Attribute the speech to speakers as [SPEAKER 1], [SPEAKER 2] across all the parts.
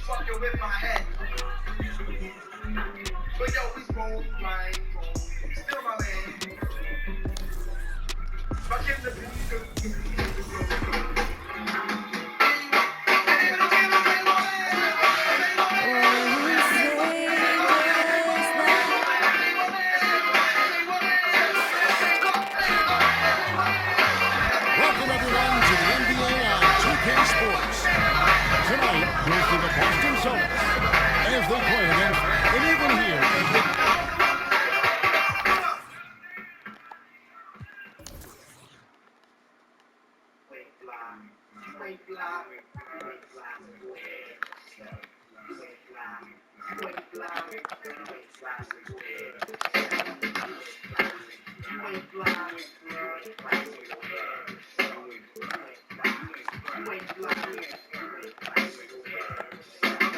[SPEAKER 1] fucking with my head. But yo, we roll, right? Still my man. Fucking the
[SPEAKER 2] Welcome everyone to the NBA on 2K Sports. Tonight goes to the Boston Celtics as they play against an even here.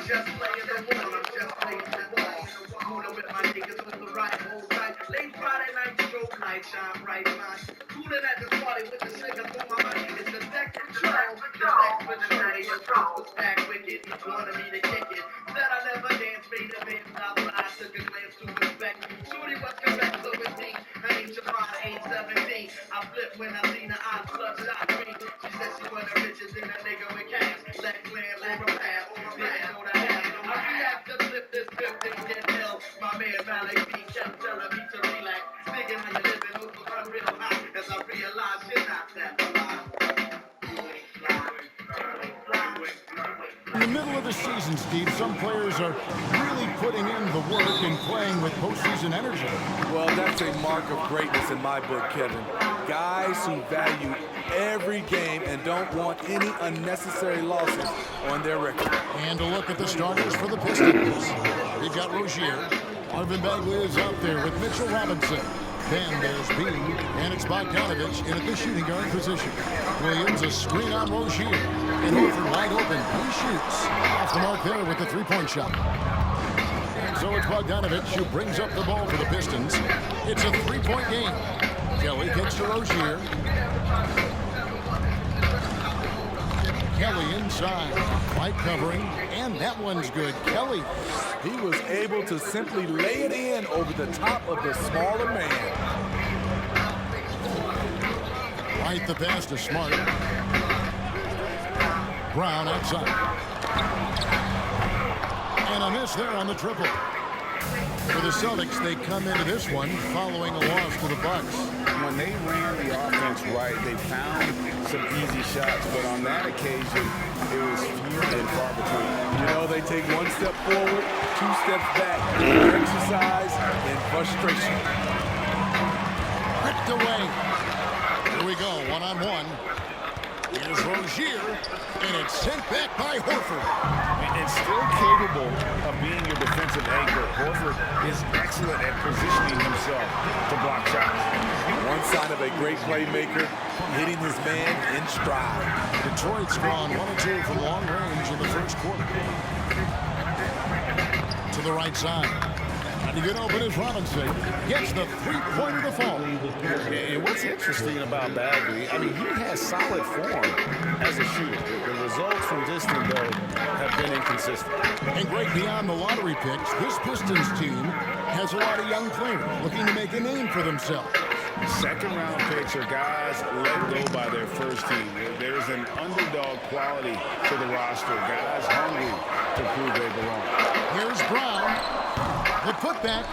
[SPEAKER 1] Just playing the ball, I'm just playing the ball. Cooling with my niggas with the right whole right. Late Friday night, stroke night, shine bright, man. Cooling at the party with the niggas for my money. It's the next patrol, the next patrol. Your troops was back wicked, wanted me to kick it. Said I never dance, made a bitch, now when I took a glance to respect. Shorty was correct, so it seemed. I ain't your father, ain't 17. I flipped when I seen her eyes bloodshot green. She said she wanted riches in a nigga with cash. Let clan, let her pass, didn't know the half. I react to flip this 15 get ill. My man Valley B kept telling me to relax. Thinking how you living over unreal high. As I realized you're not that fly.
[SPEAKER 2] In the middle of the season, Steve, some players are really putting in the work and playing with postseason energy.
[SPEAKER 3] Well, that's a mark of greatness in my book, Kevin. Guys who value every game and don't want any unnecessary losses on their record.
[SPEAKER 2] And a look at the starters for the Pistons. We've got Rozier. Marvin Bagley is out there with Mitchell Robinson. Then there's B, and it's Bogdanovic in at the shooting guard position. Williams a screen on Rozier. And Horford wide open. He shoots. Off the mark there with the three-point shot. So it's Bogdanovic who brings up the ball for the Pistons. It's a three-point game. Kelly kicks to Rozier. Kelly inside. White covering. And that one's good. Kelly.
[SPEAKER 3] He was able to simply lay it in over the top of the smaller man.
[SPEAKER 2] White the pass to Smart. Brown outside. And a miss there on the triple. For the Celtics, they come into this one following a loss to the Bucks.
[SPEAKER 4] When they ran the offense right, they found some easy shots, but on that occasion, it was few and far between.
[SPEAKER 3] You know, they take one step forward, two steps back, exercise and frustration.
[SPEAKER 2] Ripped away. Here we go, one-on-one. Here's Rozier, and it's sent back by Horford.
[SPEAKER 4] And still capable of being your defensive anchor, Horford is excellent at positioning himself to block shots.
[SPEAKER 3] One sign of a great playmaker, hitting his man in stride.
[SPEAKER 2] Detroit's gone 1-2 from long range in the first quarter. To the right side. And to get open is Robinson. Gets the three-pointer to fall.
[SPEAKER 4] And what's interesting about Bagley, I mean, he has solid form as a shooter. The results from distance, though, have been inconsistent.
[SPEAKER 2] And Greg, beyond the lottery picks, this Pistons team has a lot of young players looking to make a name for themselves.
[SPEAKER 4] Second-round picks are guys let go by their first team. There's an underdog quality to the roster. Guys hungry to prove they belong.
[SPEAKER 2] Here's Brown. The putback.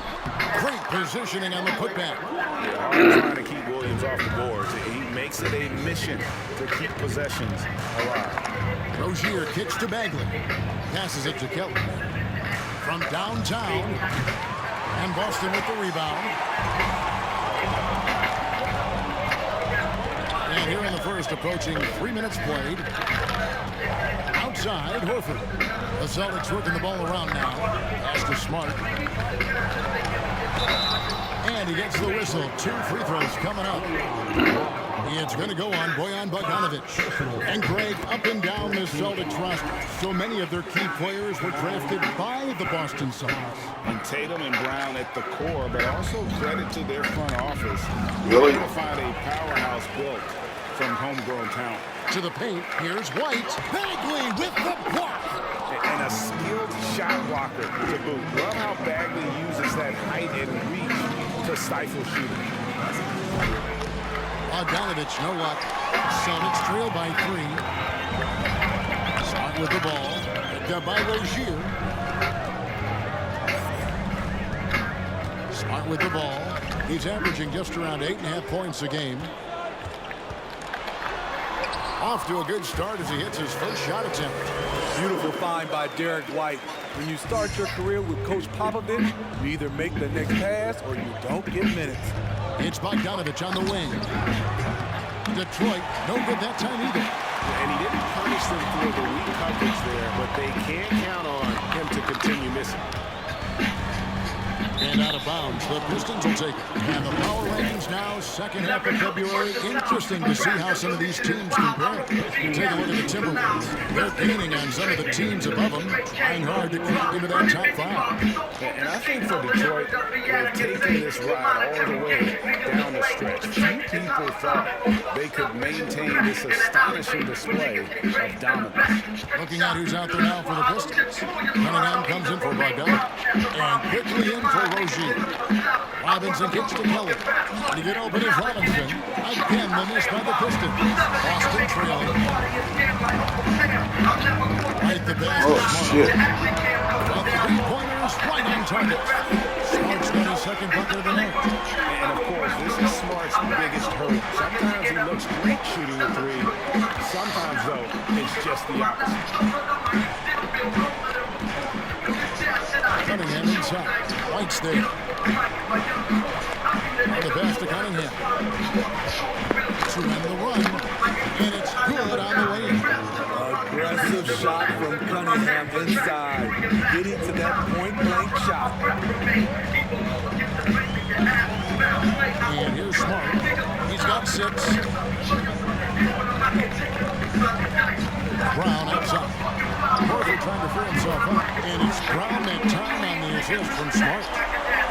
[SPEAKER 2] Great positioning on the putback.
[SPEAKER 4] Yeah, Harden's trying to keep Williams off the boards. He makes it a mission to keep possessions alive.
[SPEAKER 2] Rozier kicks to Bagley. Passes it to Kelly. From downtown. And Boston with the rebound. And here in the first, approaching 3 minutes played. Outside, Horford. The Celtics working the ball around now. Pass to Smart. And he gets the whistle. 2 free throws coming up. It's going to go on Bojan Bogdanovic. And Greg, up and down this Celtics roster, so many of their key players were drafted by the Boston Celtics.
[SPEAKER 4] And Tatum and Brown at the core, but also credit to their front office.
[SPEAKER 5] Really?
[SPEAKER 4] They're going to find a powerhouse built from homegrown talent.
[SPEAKER 2] To the paint, here's White. Bagley with the block.
[SPEAKER 4] And a skill blocker to boot. Love how Bagley uses that height and reach to stifle shooting.
[SPEAKER 2] Bogdanovich, no luck. Celtics trail by 3. Smart with the ball. Picked up by Rozier. Smart with the ball. He's averaging just around 8.5 points a game. Off to a good start as he hits his first shot attempt.
[SPEAKER 3] Beautiful find by Derek White. When you start your career with Coach Popovich, you either make the next pass or you don't get minutes.
[SPEAKER 2] It's Bogdanovich on the wing. Detroit, no good that time either.
[SPEAKER 4] And he didn't punish them for the weak coverage there, but they can't count on him to continue missing.
[SPEAKER 2] And out of bounds, the Pistons will take it. And the power rankings now, second half of February. Interesting to see how some of these teams compare. Take a look at the Timberwolves. They're gaining on some of the teams above them, trying hard to creep into that top 5.
[SPEAKER 4] And I think for Detroit, they've taken this ride all the way down the stretch. Few people thought they could maintain this astonishing display of dominance.
[SPEAKER 2] Looking at who's out there now for the Pistons. Cunningham comes in for Bogdanovich. And quickly in for Rozier. Robinson kicks to Kelly. And to get open is Robinson. Again, the miss by the Pistons. Boston trailing. Right the basket.
[SPEAKER 5] Oh, shit.
[SPEAKER 2] Well, the three-pointers right on target. Smart's got his second bucket of the night.
[SPEAKER 4] And of course, this is Smart's biggest hurdle. Sometimes he looks great shooting the three. Sometimes, though, it's just the opposite.
[SPEAKER 2] Cunningham inside. White's there. On the pass to Cunningham. 2 men the run. And it's good on the way.
[SPEAKER 3] Aggressive shot from Cunningham inside. Getting to that point-blank shot.
[SPEAKER 2] And here's Smart. He's got 6. Brown outside. Horford trying to free himself up. And it's Brown that time on the assist from Smart.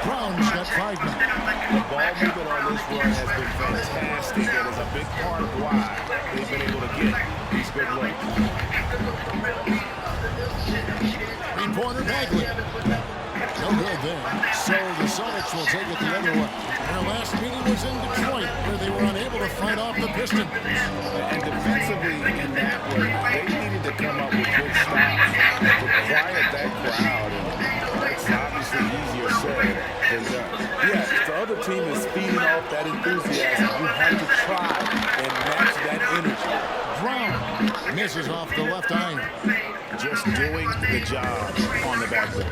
[SPEAKER 2] Brown's got 5 now.
[SPEAKER 4] The ball movement on this run has been fantastic and is a big part of why they've been able to get these good looks.
[SPEAKER 2] Three-pointer Bagley. No good there. So the Celtics will take it the other way. Their last meeting was in Detroit, where they were unable to fight off the Pistons.
[SPEAKER 4] And defensively, in that way, they needed to come up with good stops to quiet that crowd. And it's obviously easier said than done.
[SPEAKER 3] Yes, the other team is feeding off that enthusiasm. You have to try and match that energy.
[SPEAKER 2] Brown misses off the left iron.
[SPEAKER 4] Just doing the job on the backboard.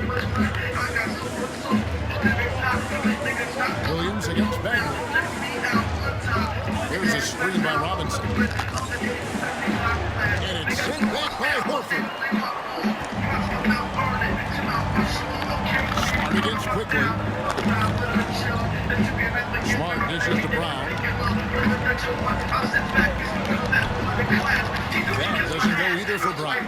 [SPEAKER 2] Williams against Bagley. There's a screen by Robinson. And it's sent back by Horford. Smart against quickly. Smart dishes to Brown. That doesn't go either for Brown.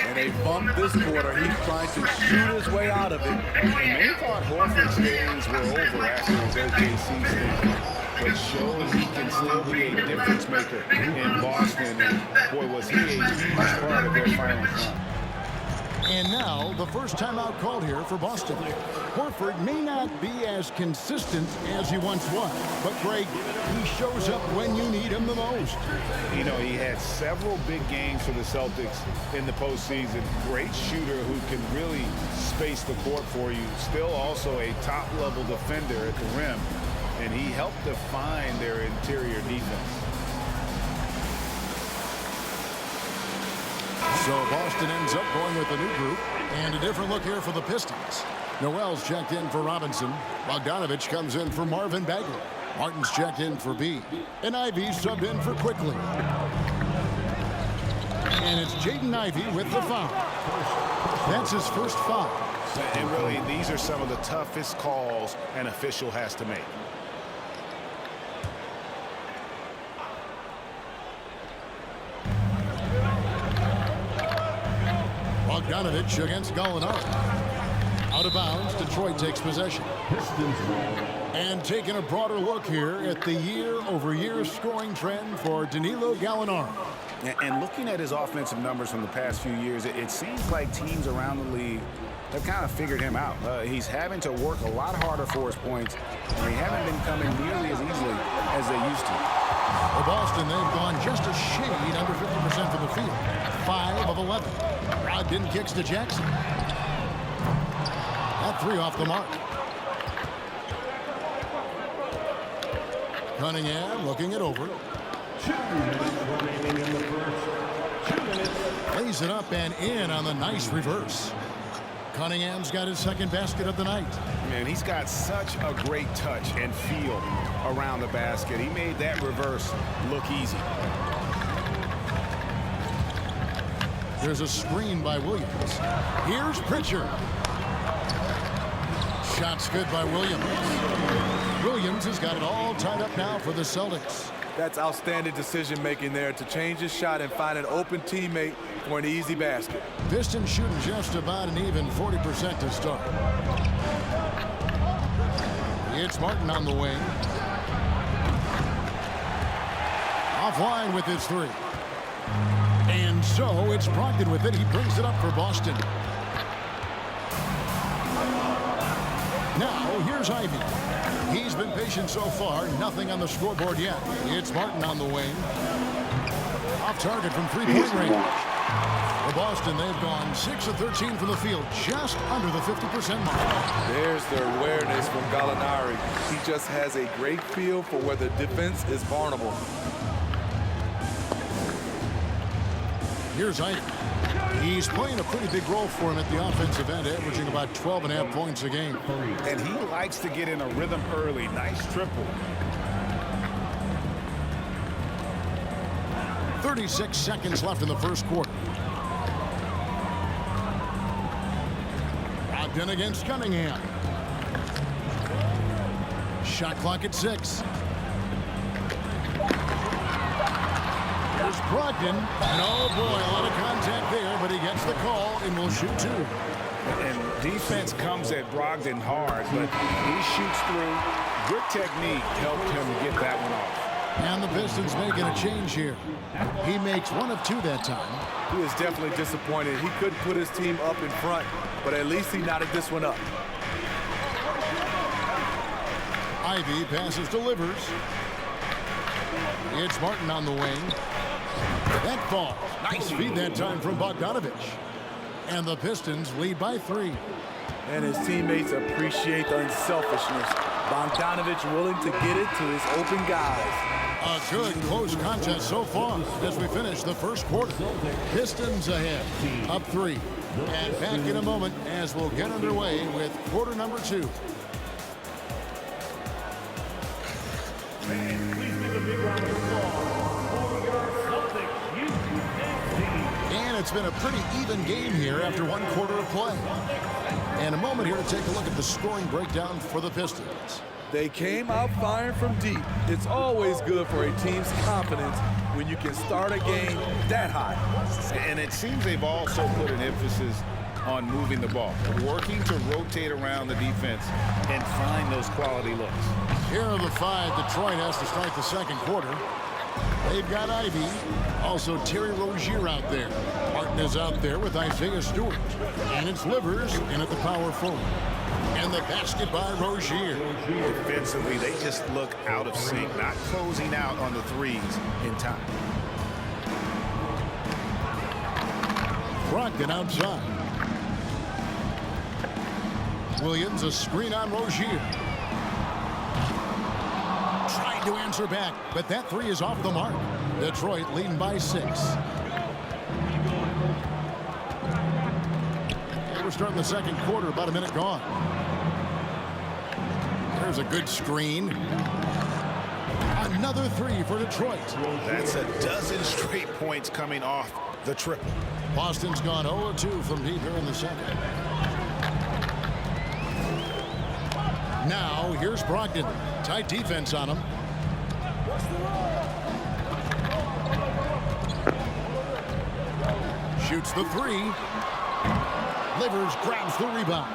[SPEAKER 3] And they bumped this quarter. He's trying to shoot his way out of it.
[SPEAKER 4] And they thought Horford's days were over after his OKC stint, but shows he can still be a difference maker in Boston. And boy, was he a huge part of their final run.
[SPEAKER 2] And now, the first timeout called here for Boston. Horford may not be as consistent as he once was, but Greg, he shows up when you need him the most.
[SPEAKER 4] You know, he had several big games for the Celtics in the postseason. Great shooter who can really space the court for you. Still also a top-level defender at the rim, and he helped define their interior defense.
[SPEAKER 2] So Boston ends up going with a new group and a different look here for the Pistons. Noel's checked in for Robinson. Bogdanovich comes in for Marvin Bagley. Martin's checked in for B. And Ivey subbed in for Quickly. And it's Jaden Ivey with the foul. That's his first foul.
[SPEAKER 4] And really, these are some of the toughest calls an official has to make.
[SPEAKER 2] Bogdanovich against Gallinari. Out of bounds, Detroit takes possession. And taking a broader look here at the year-over-year scoring trend for Danilo Gallinari.
[SPEAKER 4] And looking at his offensive numbers from the past few years, it seems like teams around the league have kind of figured him out. He's having to work a lot harder for his points, and they haven't been coming nearly as easily as they used to.
[SPEAKER 2] For Boston, they've gone just a shade under 50% from the field. 5 of 11. Brogdon kicks to Jackson. That 3 off the mark. Cunningham looking it over.
[SPEAKER 5] 2 minutes remaining in the first. 2 minutes.
[SPEAKER 2] Lays it up and in on the nice reverse. Cunningham's got his second basket of the night.
[SPEAKER 4] Man, he's got such a great touch and feel around the basket. He made that reverse look easy.
[SPEAKER 2] There's a screen by Williams. Here's Pritchard. Shot's good by Williams. Williams has got it all tied up now for the Celtics.
[SPEAKER 3] That's outstanding decision-making there to change his shot and find an open teammate for an easy basket.
[SPEAKER 2] Pistons shooting just about an even 40% to start. It's Martin on the wing. Offline with his 3. And so it's Brogdon with it. He brings it up for Boston. Now here's Ivy. He's been patient so far. Nothing on the scoreboard yet. It's Martin on the wing. Off target from three-point range. For Boston, they've gone 6 of 13 from the field, just under the 50% mark.
[SPEAKER 3] There's the awareness from Gallinari. He just has a great feel for where the defense is vulnerable.
[SPEAKER 2] Here's Ivy. He's playing a pretty big role for him at the offensive end, averaging about 12.5 points a game.
[SPEAKER 4] And he likes to get in a rhythm early. Nice triple.
[SPEAKER 2] 36 seconds left in the first quarter. Brogdon against Cunningham. Shot clock at 6. Here's Brogdon. No, boy, a lot of contact there, but he gets the call and will shoot 2.
[SPEAKER 4] And defense comes at Brogdon hard, but he shoots through. Good technique helped him get that one off.
[SPEAKER 2] And the Pistons making a change here. He makes 1 of 2 that time.
[SPEAKER 3] He is definitely disappointed. He couldn't put his team up in front, but at least he knotted this one up.
[SPEAKER 2] Ivy passes, delivers. It's Martin on the wing. That falls. Nice feed that time from Bogdanovich. And the Pistons lead by 3.
[SPEAKER 3] And his teammates appreciate the unselfishness. Bogdanovich willing to get it to his open guys.
[SPEAKER 2] A good close contest so far as we finish the first quarter. Pistons ahead, up 3. And back in a moment as we'll get underway with quarter number 2.
[SPEAKER 5] And please give a big round of applause for your Celtics U16 team.
[SPEAKER 2] And it's been a pretty even game here after 1 quarter of play. And a moment here to take a look at the scoring breakdown for the Pistons.
[SPEAKER 3] They came out firing from deep. It's always good for a team's confidence when you can start a game that high.
[SPEAKER 4] And it seems they've also put an emphasis on moving the ball, working to rotate around the defense and find those quality looks.
[SPEAKER 2] Here are the 5 Detroit has to start the second quarter. They've got Ivy, also Terry Rozier out there. Martin is out there with Isaiah Stewart. And it's Livers in at the power forward. And the basket by Rozier.
[SPEAKER 4] Defensively, they just look out of sync, not closing out on the threes in time.
[SPEAKER 2] Brogdon outside. Williams, a screen on Rozier. Trying to answer back, but that 3 is off the mark. Detroit leading by 6. We're starting the second quarter, about a minute gone. There's a good screen. Another 3 for Detroit.
[SPEAKER 4] That's a dozen straight points coming off the triple.
[SPEAKER 2] Boston's gone 0-2 from deep here in the second. Now, here's Brogdon. Tight defense on him. Shoots the 3. Livers grabs the rebound.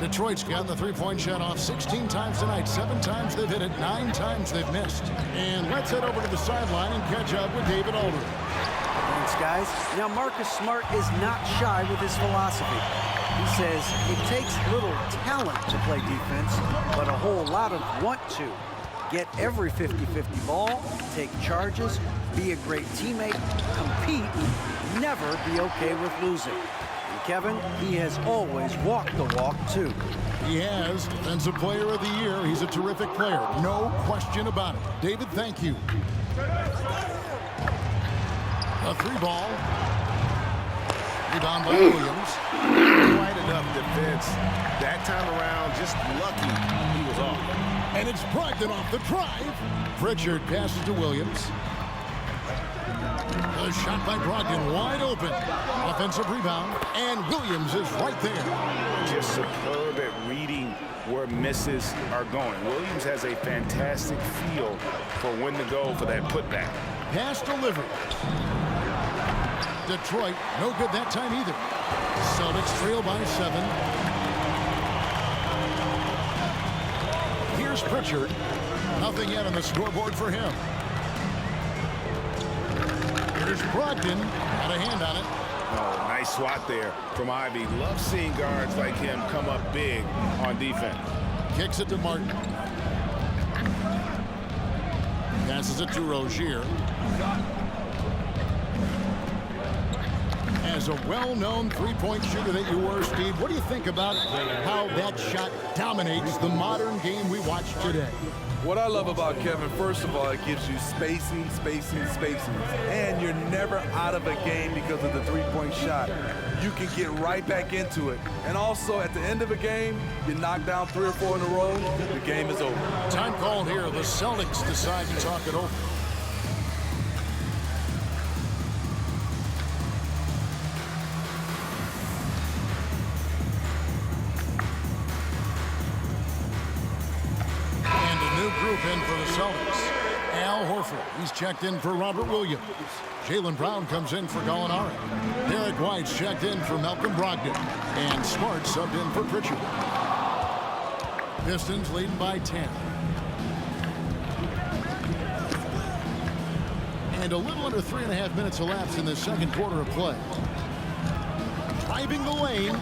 [SPEAKER 2] Detroit's gotten the three-point shot off 16 times tonight. 7 times they've hit it, 9 times they've missed. And let's head over to the sideline and catch up with David Aldridge.
[SPEAKER 6] Thanks, guys. Now, Marcus Smart is not shy with his philosophy. He says it takes little talent to play defense, but a whole lot of want to. Get every 50-50 ball, take charges, be a great teammate, compete, never be okay with losing. And Kevin, he has always walked the walk, too.
[SPEAKER 2] He has Defensive Player of the Year. He's a terrific player. No question about it. David, thank you. A 3-ball. Rebound by Williams.
[SPEAKER 4] Quite enough defense. That time around, just lucky he was off.
[SPEAKER 2] And it's Brogdon off the drive. Pritchard passes to Williams. A shot by Brogdon, wide open. Offensive rebound, and Williams is right there.
[SPEAKER 4] Just superb at reading where misses are going. Williams has a fantastic feel for when to go for that putback.
[SPEAKER 2] Pass delivered. Detroit, no good that time either. Celtics trail by 7. Here's Pritchard. Nothing yet on the scoreboard for him. Here's Brogdon. Got a hand on it.
[SPEAKER 4] Oh, nice swat there from Ivy. Love seeing guards like him come up big on defense.
[SPEAKER 2] Kicks it to Martin. Passes it to Rozier. As a well-known three-point shooter that you were, Steve, what do you think about how that shot dominates the modern game we watch today?
[SPEAKER 3] What I love about Kevin, first of all, it gives you spacing. And you're never out of a game because of the three-point shot. You can get right back into it. And also, at the end of a game, you knock down 3 or 4 in a row, the game is over.
[SPEAKER 2] Time called here. The Celtics decide to talk it over. Group in for the Celtics. Al Horford, he's checked in for Robert Williams. Jaylen Brown comes in for Gallinari. Derek White's checked in for Malcolm Brogdon. And Smart subbed in for Pritchard. Pistons leading by 10. And a little under 3.5 minutes elapsed in the second quarter of play. Driving the lane.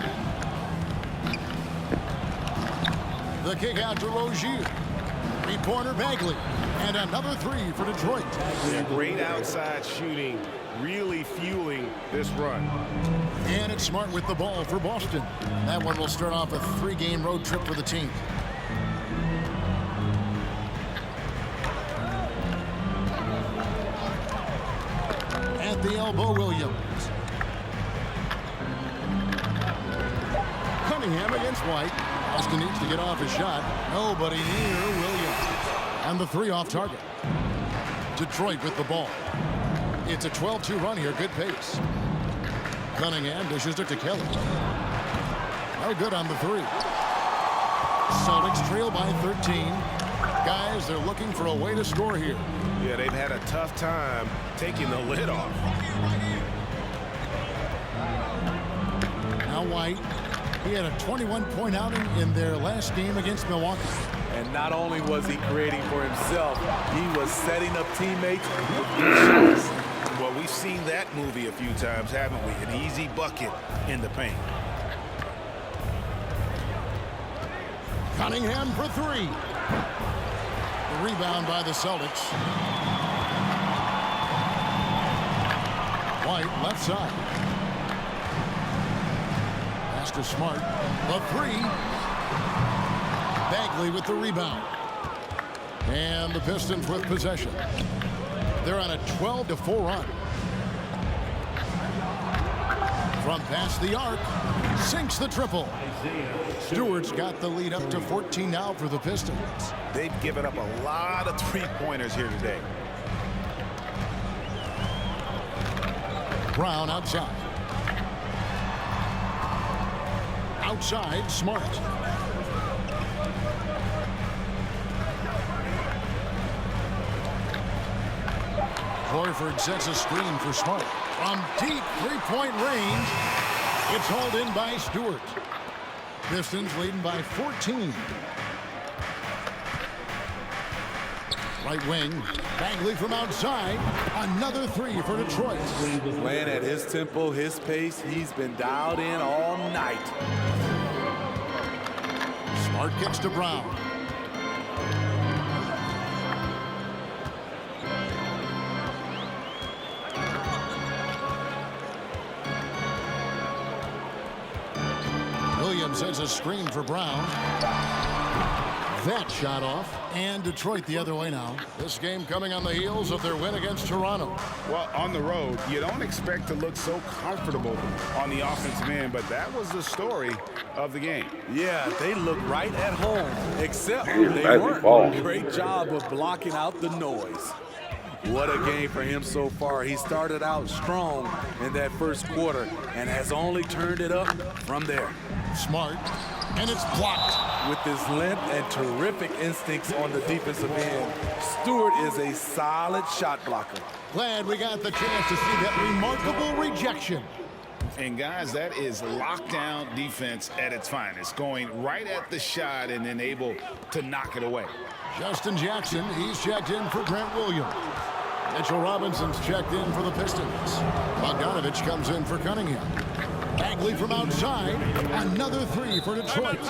[SPEAKER 2] The kick out to Rozier. Three-pointer Bagley, and another 3 for Detroit.
[SPEAKER 4] Yeah, great outside shooting, really fueling this run.
[SPEAKER 2] And it's Smart with the ball for Boston. That one will start off a 3-game road trip for the team. At the elbow, Williams. Cunningham against White. Boston needs to get off his shot. Nobody near Williams. And the 3 off target. Detroit with the ball. It's a 12-2 run here. Good pace. Cunningham dishes it to Kelly. No good on the 3. Celtics trail by 13. Guys, they're looking for a way to score here.
[SPEAKER 4] Yeah, they've had a tough time taking the lid off.
[SPEAKER 2] Now White. He had a 21-point outing in their last game against Milwaukee.
[SPEAKER 3] And not only was he creating for himself, he was setting up teammates with good shots.
[SPEAKER 4] Well, we've seen that movie a few times, haven't we? An easy bucket in the paint.
[SPEAKER 2] Cunningham for 3. The rebound by the Celtics. White left side. Pass to Smart. The 3. Bagley with the rebound. And the Pistons with possession. They're on a 12-4 run. From past the arc, sinks the triple. Stewart's got the lead up to 14 now for the Pistons.
[SPEAKER 4] They've given up a lot of three-pointers here today.
[SPEAKER 2] Brown outside. Outside, Smart. Horford sets a screen for Smart. From deep three-point range, it's hauled in by Stewart. Pistons leading by 14. Right wing, Bagley from outside. Another three for Detroit.
[SPEAKER 3] Playing at his tempo, his pace, he's been dialed in all night.
[SPEAKER 2] Smart kicks to Brown. Williams sends a screen for Brown. That shot off, and Detroit the other way now. This game coming on the heels of their win against Toronto.
[SPEAKER 4] Well, on the road, you don't expect to look so comfortable on the offensive end, but that was the story of the game.
[SPEAKER 3] Yeah, they look right at home, except they weren't. Great job of blocking out the noise. What a game for him so far. He started out strong in that first quarter and has only turned it up from there.
[SPEAKER 2] Smart, and it's blocked.
[SPEAKER 3] With his length and terrific instincts on the defensive end, Stewart is a solid shot blocker.
[SPEAKER 2] Glad we got the chance to see that remarkable rejection.
[SPEAKER 4] And guys, that is lockdown defense at its finest, going right at the shot and then able to knock it away.
[SPEAKER 2] Justin Jackson, he's checked in for Grant Williams. Mitchell Robinson's checked in for the Pistons. Bogdanovich comes in for Cunningham. Bagley from outside. Another three for Detroit.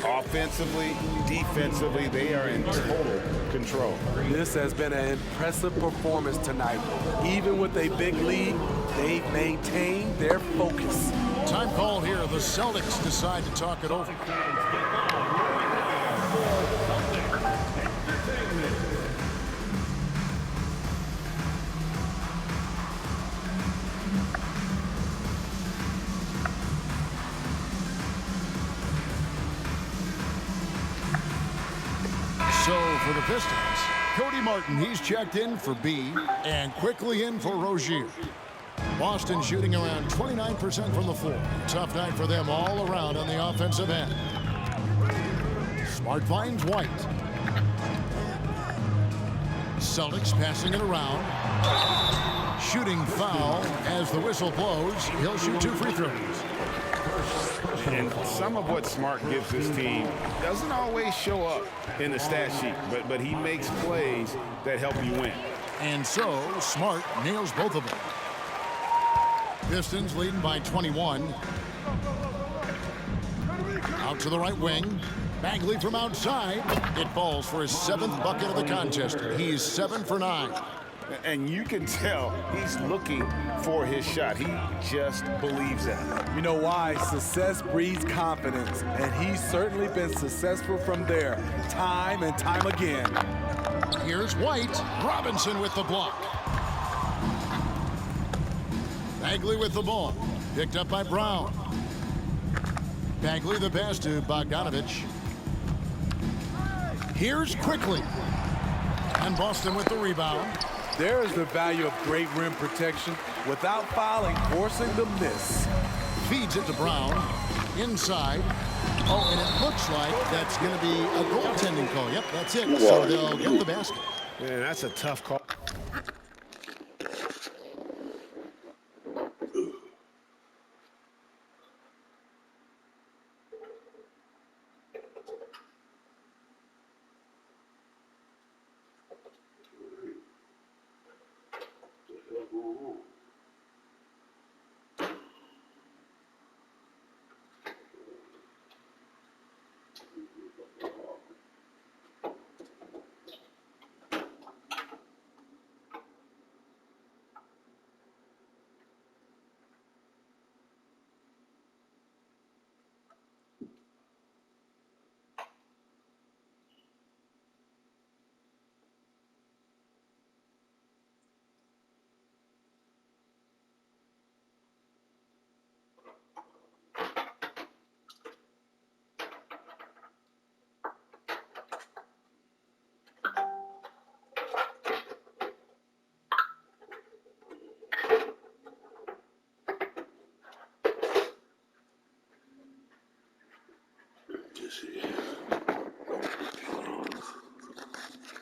[SPEAKER 4] Offensively, defensively, they are in total control.
[SPEAKER 3] This has been an impressive performance tonight. Even with a big lead, they've maintained their focus.
[SPEAKER 2] Time called here. The Celtics decide to talk it over. So for the Pistons, Cody Martin, he's checked in for B and quickly in for Rozier. Boston shooting around 29% from the floor. Tough night for them all around on the offensive end. Smart finds White. Celtics passing it around. Shooting foul as the whistle blows. He'll shoot 2 free throws.
[SPEAKER 4] And some of what Smart gives his team doesn't always show up in the stat sheet, but he makes plays that help you win.
[SPEAKER 2] And so, Smart nails both of them. Pistons leading by 21. Out to the right wing. Bagley from outside. It falls for his 7th bucket of the contest. He's 7 for 9.
[SPEAKER 4] And you can tell he's looking for his shot. He just believes that.
[SPEAKER 3] You know why? Success breeds confidence, and he's certainly been successful from there, time and time again.
[SPEAKER 2] Here's White. Robinson with the block. Bagley with the ball. Picked up by Brown. Bagley the pass to Bogdanovich. Here's Quickly. And Boston with the rebound.
[SPEAKER 3] There is the value of great rim protection without fouling, forcing the miss.
[SPEAKER 2] Feeds it to Brown. Inside. Oh, and it looks like that's going to be a goaltending call. Yep, that's it. So they'll get the basket.
[SPEAKER 4] Man, that's a tough call.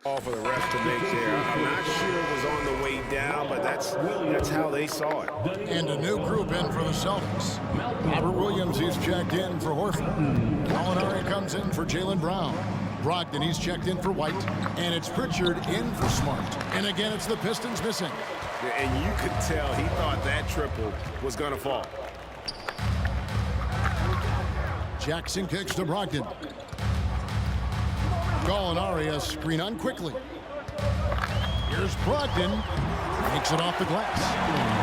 [SPEAKER 4] All for the ref to make there. I'm not sure it was on the way down, but that's how they saw it.
[SPEAKER 2] And a new group in for the Celtics. Robert Williams, he's checked in for Horford. Gallinari comes in for Jaylen Brown. Brogdon, he's checked in for White. And it's Pritchard in for Smart. And again, it's the Pistons missing.
[SPEAKER 4] And you could tell he thought that triple was going to fall.
[SPEAKER 2] Jackson kicks to Brogdon. Gallinari, a screen on quickly. Here's Brogdon. Makes it off the glass.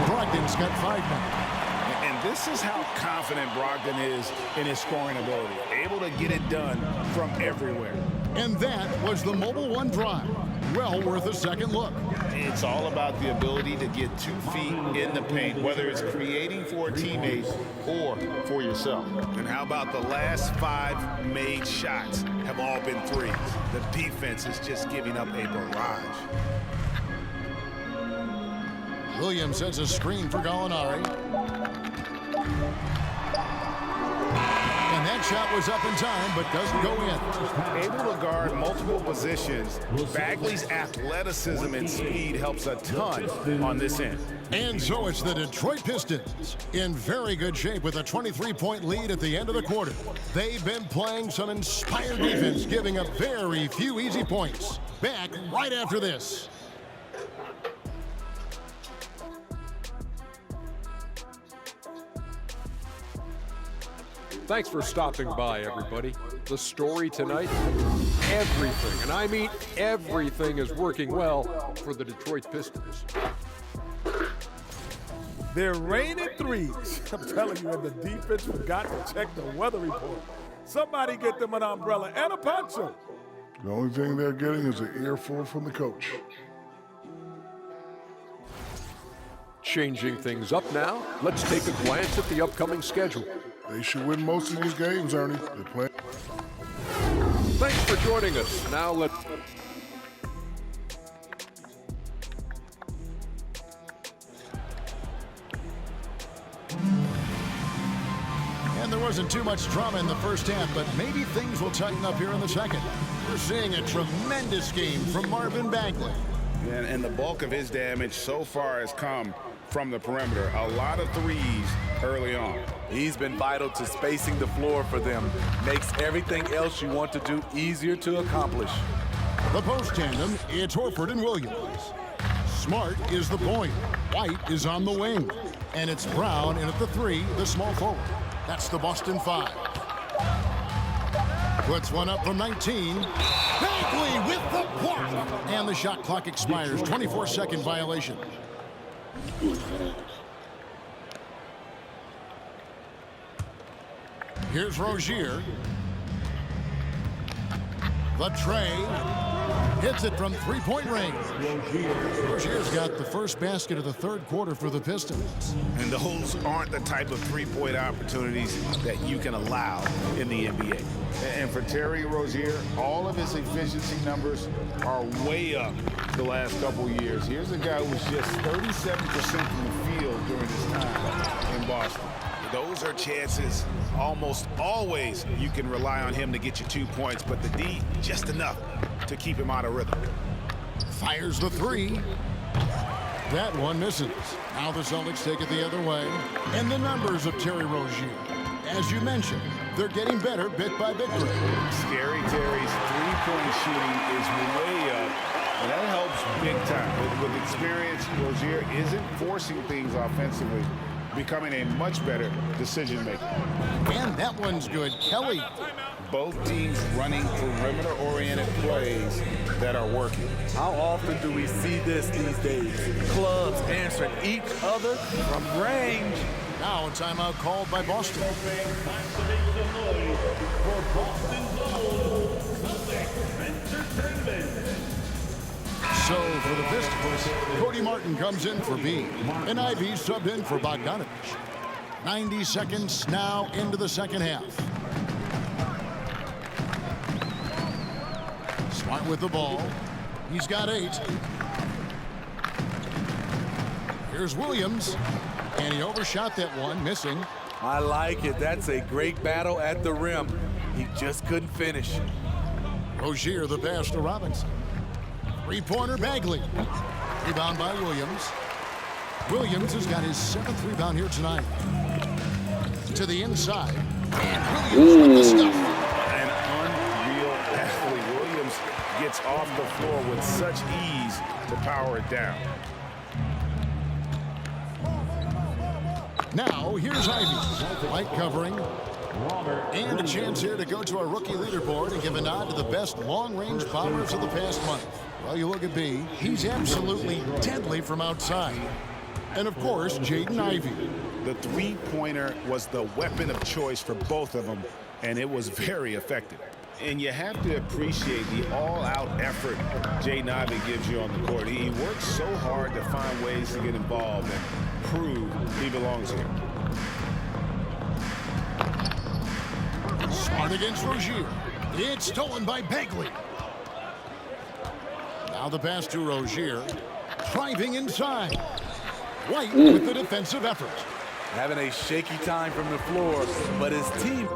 [SPEAKER 2] Brogdon's got 5 now.
[SPEAKER 4] And this is how confident Brogdon is in his scoring ability. Able to get it done from everywhere.
[SPEAKER 2] And that was the Mobile One drive. Well worth a second look.
[SPEAKER 4] It's all about the ability to get 2 feet in the paint, whether it's creating for a teammate or for yourself. And how about the last 5 made shots have all been threes? The defense is just giving up a barrage.
[SPEAKER 2] Williams sets a screen for Gallinari. And that shot was up in time, but doesn't go in.
[SPEAKER 4] Able to guard multiple positions, Bagley's athleticism and speed helps a ton on this end.
[SPEAKER 2] And so it's the Detroit Pistons in very good shape with a 23-point lead at the end of the quarter. They've been playing some inspired defense, giving up very few easy points. Back right after this.
[SPEAKER 7] Thanks for stopping by, everybody. The story tonight, everything, and I mean everything, is working well for the Detroit Pistons.
[SPEAKER 3] They're raining threes. I'm telling you, and the defense forgot to check the weather report. Somebody get them an umbrella and a poncho.
[SPEAKER 8] The only thing they're getting is an earful from the coach.
[SPEAKER 7] Changing things up now, let's take a glance at the upcoming schedule.
[SPEAKER 8] They should win most of these games, Ernie. They play.
[SPEAKER 7] Thanks for joining us. Now let's...
[SPEAKER 2] And there wasn't too much drama in the first half, but maybe things will tighten up here in the second. We're seeing a tremendous game from Marvin Bagley.
[SPEAKER 4] And the bulk of his damage so far has come from the perimeter. A lot of threes early on.
[SPEAKER 3] He's been vital to spacing the floor for them. Makes everything else you want to do easier to accomplish.
[SPEAKER 2] The post tandem, it's Horford and Williams. Smart is the point. White is on the wing. And it's Brown in at the 3, the small forward. That's the Boston 5. Puts one up from 19. Bagley with the block. And the shot clock expires. 24-second violation. Here's Rozier. The tray. Hits it from 3-point range. Rozier's got the first basket of the third quarter for the Pistons.
[SPEAKER 4] And those aren't the type of three-point opportunities that you can allow in the NBA. And for Terry Rozier, all of his efficiency numbers are way up the last couple years. Here's a guy who was just 37% from the field during his time in Boston. Those are chances almost always you can rely on him to get you 2 points, but the D, just enough to keep him out of rhythm.
[SPEAKER 2] Fires the 3. That one misses. Now the Celtics take it the other way. And the numbers of Terry Rozier, as you mentioned, they're getting better bit by bit.
[SPEAKER 4] Scary Terry's three-point shooting is way up, and that helps big time. With experience, Rozier isn't forcing things offensively, becoming a much better decision maker.
[SPEAKER 2] And that one's good. Kelly.
[SPEAKER 4] Both teams running perimeter-oriented plays that are working.
[SPEAKER 3] How often do we see this these days? Clubs answering each other from range.
[SPEAKER 2] Now a timeout called by Boston. So for the Pistons, Cody Martin comes in for B, and Ivy subbed in for Bogdanovich. 90 seconds now into the second half. Smart with the ball. He's got 8. Here's Williams, and he overshot that one, missing.
[SPEAKER 3] I like it. That's a great battle at the rim. He just couldn't finish.
[SPEAKER 2] Rozier the pass to Robinson. Three-pointer Bagley. Rebound by Williams. Williams has got his 7th rebound here tonight. To the inside. And Williams with the stuff.
[SPEAKER 4] An unreal athlete. Williams gets off the floor with such ease to power it down.
[SPEAKER 2] Now, here's Ivey. Light covering. And a chance here to go to our rookie leaderboard and give a nod to the best long-range bombers of the past month. Well, you look at B, he's absolutely deadly from outside. And, of course, Jaden Ivey.
[SPEAKER 4] The three-pointer was the weapon of choice for both of them, and it was very effective. And you have to appreciate the all-out effort Jaden Ivey gives you on the court. He works so hard to find ways to get involved and prove he belongs here.
[SPEAKER 2] Smart against Rozier. It's stolen by Bagley. Now the pass to Rozier. Driving inside. White with the defensive effort.
[SPEAKER 3] Having a shaky time from the floor, but his team